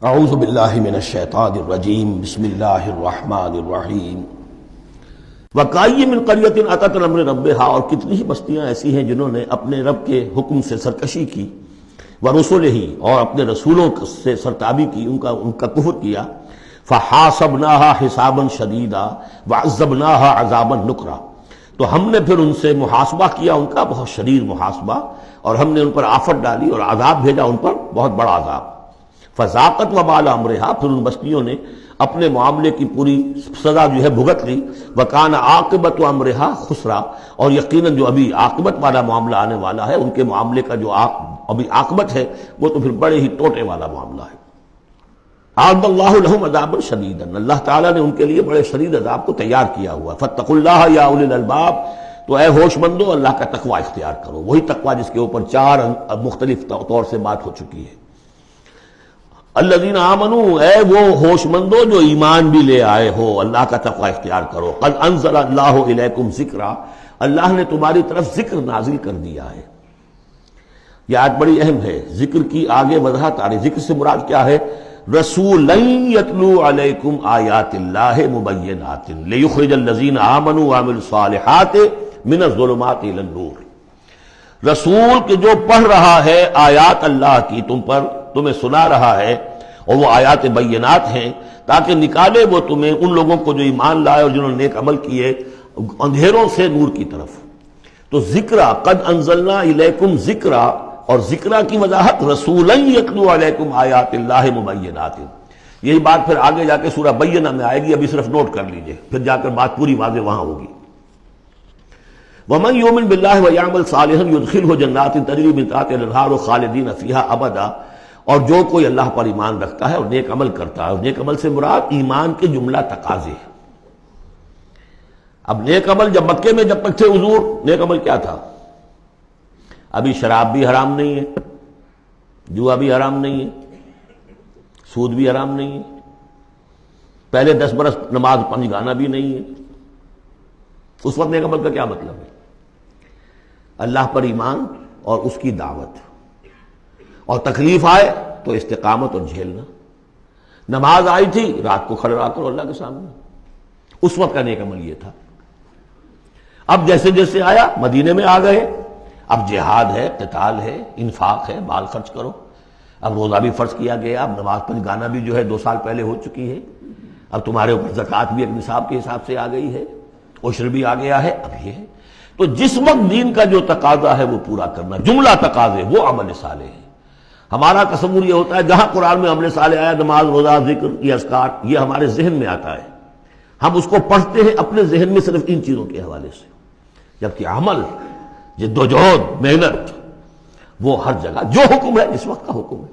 اعوذ باللہ من الشیطان الرجیم بسم اللہ الرحمن الرحیم وَكَأَيٍّ مِّن قَرْيَةٍ أَتَتْ عَنْ أَمْرِ رَبِّهَا، اور کتنی ہی بستیاں ایسی ہیں جنہوں نے اپنے رب کے حکم سے سرکشی کی، وَرُسُلِهِ، اور اپنے رسولوں سے سرتابی کی، ان کا کفر کیا، فَحَاسَبْنَاهَا حِسَابًا شَدِيدًا وَعَذَّبْنَاهَا عَذَابًا نُكْرًا، تو ہم نے پھر ان سے محاسبہ کیا، ان کا بہت شدید محاسبہ، اور ہم نے ان پر آفت ڈالی اور عذاب بھیجا ان پر بہت بڑا عذاب۔ فذاقت وبال امرها، پھر ان بستیوں نے اپنے معاملے کی پوری سزا جو ہے بھگت لی، وکان عاقبت امرها خسرا، اور یقیناً جو ابھی عاقبت والا معاملہ آنے والا ہے، ان کے معاملے کا جو ابھی عاقبت ہے وہ تو پھر بڑے ہی ٹوٹے والا معاملہ ہے۔ اعد اللہ لهم عذابا شدیدا، اللہ تعالیٰ نے ان کے لیے بڑے شدید عذاب کو تیار کیا ہوا۔ فاتقوا اللہ یا اولی الالباب، تو اے ہوش مندو اللہ کا تقوی اختیار کرو، وہی تقوی جس کے اوپر چار مختلف طور سے بات ہو چکی ہے۔ الذین آمنوا، اے وہ ہوش مندو جو ایمان بھی لے آئے ہو، اللہ کا تقوی اختیار کرو۔ قد انزل اللہ الیکم ذکرا، اللہ نے تمہاری طرف ذکر نازل کر دیا ہے۔ یہ آیت بڑی اہم ہے، ذکر کی آگے وضاحت آ رہی۔ ذکر سے مراد کیا ہے؟ رسولا یتلو علیکم آیات اللہ مبینات لیخرج الذین آمنوا وعملوا الصالحات من الظلمات الی النور، رسول کہ جو پڑھ رہا ہے آیات اللہ کی تم پر، تمہیں سنا رہا ہے، اور وہ آیات بینات ہیں، تاکہ نکالے وہ تمہیں، ان لوگوں کو جو ایمان لائے اور جنہوں نے نیک عمل کیے، اندھیروں سے نور کی طرف۔ تو ذکرہ، قد انزلنا الیکم ذکرہ، اور ذکرہ کی وضاحت رسولا یتلو علیکم آیات اللہ مبینات، یہی بات پھر آگے جا کے سورہ بینہ میں آئے گی، ابھی صرف نوٹ کر لیجئے، پھر جا کر بات پوری واضح وہاں ہوگی۔ وَمَن يُؤْمِن بِاللَّهِ وَيَعْمَلْ صَالِحًا يُدْخِلْهُ جَنَّاتٍ تَجْرِي مِن تَحْتِهَا الْأَنْهَارُ خَالِدِينَ فِيهَا أَبَدًا، اور جو کوئی اللہ پر ایمان رکھتا ہے اور نیک عمل کرتا ہے، اور نیک عمل سے مراد ایمان کے جملہ تقاضے ہیں۔ اب نیک عمل جب مکے میں جب تک تھے حضور، نیک عمل کیا تھا؟ ابھی شراب بھی حرام نہیں ہے، جوا بھی حرام نہیں ہے، سود بھی حرام نہیں ہے، پہلے 10 برس نماز پنج گانا بھی نہیں ہے۔ اس وقت نیک عمل کا کیا مطلب ہے؟ اللہ پر ایمان اور اس کی دعوت، اور تکلیف آئے تو استقامت اور جھیلنا۔ نماز آئی تھی، رات کو کھڑے رہا کرو اللہ کے سامنے، اس وقت کا نیک عمل یہ تھا۔ اب جیسے جیسے آیا مدینے میں آ گئے، اب جہاد ہے، قتال ہے، انفاق ہے، مال خرچ کرو، اب روزہ بھی فرض کیا گیا، اب نماز پنج گانا بھی جو ہے 2 سال پہلے ہو چکی ہے، اب تمہارے اوپر زکوٰۃ بھی ایک نصاب کے حساب سے آ گئی ہے، عشر بھی آ گیا ہے، اب یہ ہے۔ تو جس وقت دین کا جو تقاضا ہے وہ پورا کرنا، جملہ تقاضے، وہ عمل صالح ہے۔ ہمارا تصور یہ ہوتا ہے جہاں قرآن میں عمل صالح آیا، نماز، روزہ، ذکر، یہ اذکار، یہ ہمارے ذہن میں آتا ہے، ہم اس کو پڑھتے ہیں اپنے ذہن میں صرف ان چیزوں کے حوالے سے، جبکہ عمل، جدوجہد، محنت، وہ ہر جگہ جو حکم ہے اس وقت کا حکم ہے۔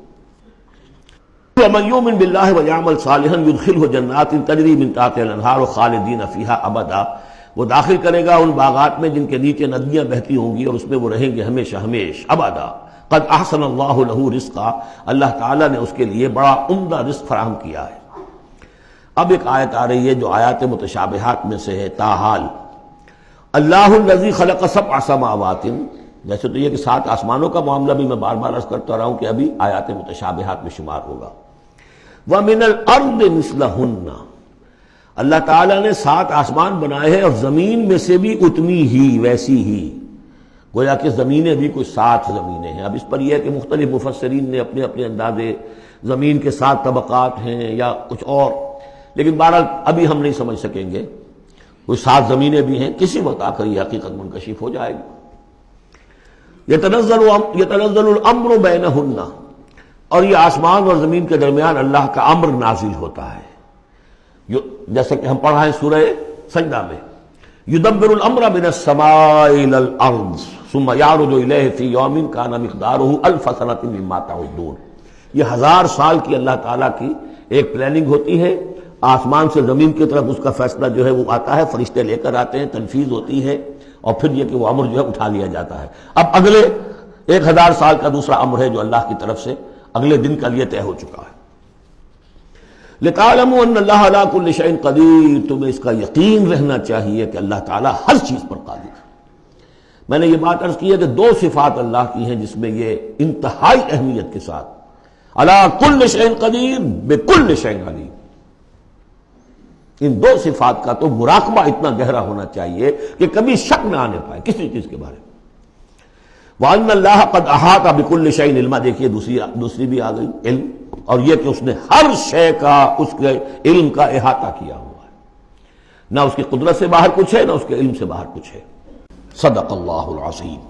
وَمَن يُؤْمِن بِاللَّهِ وَيَعْمَلْ صَالِحًا يُدْخِلْهُ جَنَّاتٍ تَجْرِي مِن تَحْتِهَا الْأَنْهَارُ خَالِدِينَ فِيهَا أَبَدًا، وہ داخل کرے گا ان باغات میں جن کے نیچے ندیاں بہتی ہوں گی، اور اس میں وہ رہیں گے ہمیشہ ہمیش، ابدا۔ قد احسن اللہ لہ رزقا، اللہ تعالیٰ نے اس کے لیے بڑا عمدہ رزق فراہم کیا ہے۔ اب ایک آیت آ رہی ہے جو آیات متشابہات میں سے ہے، تاحال اللہ الذی خلق 7 سماوات، جیسے تو یہ کہ 7 آسمانوں کا معاملہ بھی میں بار بار عرض کرتا رہا ہوں کہ ابھی آیات متشابہات میں شمار ہوگا۔ وَمِنَ الْأَرْضِ مِثْلَهُنَّ، اللہ تعالیٰ نے 7 آسمان بنائے ہیں، اور زمین میں سے بھی اتنی ہی، ویسی ہی، گویا کہ زمینیں بھی کوئی 7 زمینیں ہیں۔ اب اس پر یہ ہے کہ مختلف مفسرین نے اپنے اپنے اندازے، زمین کے 7 طبقات ہیں یا کچھ اور، لیکن بہرحال ابھی ہم نہیں سمجھ سکیں گے، کوئی 7 زمینیں بھی ہیں، کسی وقت آ کر یہ حقیقت منکشف ہو جائے گی۔ یتنزل الامر بینہن، اور یہ آسمان اور زمین کے درمیان اللہ کا امر نازل ہوتا ہے، جیسا کہ ہم پڑھ رہے ہیں سورہ سجدہ میں، یدبر الامر من السماء الى الارض ثم یعرج الیہ فی یوم کان مقدارہ 1000 سنۃ مما تعدون، یہ 1000 سال کی اللہ تعالیٰ کی ایک پلاننگ ہوتی ہے، آسمان سے زمین کی طرف اس کا فیصلہ جو ہے وہ آتا ہے، فرشتے لے کر آتے ہیں، تنفیذ ہوتی ہے، اور پھر یہ کہ وہ امر جو ہے اٹھا لیا جاتا ہے۔ اب اگلے 1000 سال کا دوسرا امر ہے جو اللہ کی طرف سے اگلے دن کا لیے طے ہو چکا ہے۔ لِتَعْلَمُوا أَنَّ اللَّهَ عَلَىٰ كُلِّ شَيْءٍ قَدِيرٌ، تمہیں اس کا یقین رہنا چاہیے کہ اللہ تعالیٰ ہر چیز پر قادر ہے۔ میں نے یہ بات عرض کی ہے کہ 2 صفات اللہ کی ہیں جس میں یہ انتہائی اہمیت کے ساتھ علی کل شیء قدیر بکل شیء علیم. ان دو صفات کا تو مراقبہ اتنا گہرا ہونا چاہیے کہ کبھی شک نہ آنے پائے کسی چیز کے بارے میں. وَأَنَّ اللَّهَ قَدْ أَحَاطَ بِكُلِّ شَيْءٍ عِلْمًا. دیکھیے دوسری بھی آ گئی علم، اور یہ کہ اس نے ہر شے کا اس کے علم کا احاطہ کیا ہوا ہے، نہ اس کی قدرت سے باہر کچھ ہے نہ اس کے علم سے باہر کچھ ہے. صدق اللہ العظیم.